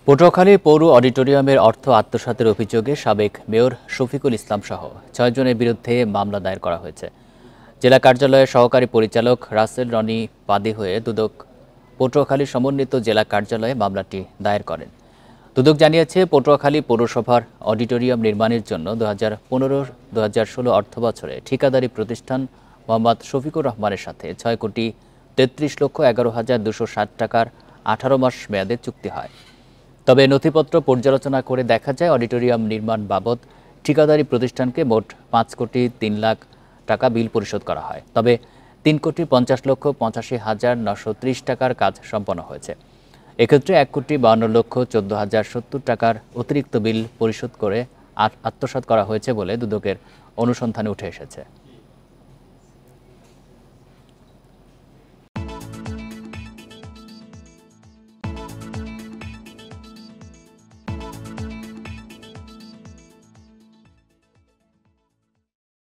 পটুয়াখালী পৌর অডিটোরিয়ামের অর্থ আত্মসাতের অভিযোগে সাবেক মেয়র শফিকুল ইসলাম সহ ৬ জনের বিরুদ্ধে মামলা দায়ের করা হয়েছে। জেলা কার্যালয়ের সহকারী পরিচালক রাসেল রনি বাদী হয়ে দুদক পটুয়াখালী সমন্বিত জেলা কার্যালয়ে মামলাটি দায়ের করেন। দুদক জানিয়েছে, পটুয়াখালী পৌরসভার অডিটোরিয়াম নির্মাণের জন্য 2015-2016 অর্থবছরে ঠিকাদারি প্রতিষ্ঠান মোহাম্মদ শফিকুর রহমানের সাথে ৬,33,11,260 টাকার 18 মাস মেয়াদে চুক্তি হয়। তবে নথিপত্র পর্যালোচনা করে দেখা যায়, অডিটোরিয়াম নির্মাণ বাবদ ঠিকাদারি প্রতিষ্ঠানকে মোট 5,03,00,000 টাকা বিল পরিশোধ করা হয়। তবে 3,50,85,930 টাকার কাজ সম্পন্ন হয়েছে। এক্ষেত্রে 1,52,14,070 টাকার অতিরিক্ত বিল পরিশোধ করে আত্মসাৎ করা হয়েছে বলে দুদকের অনুসন্ধানে উঠে এসেছে।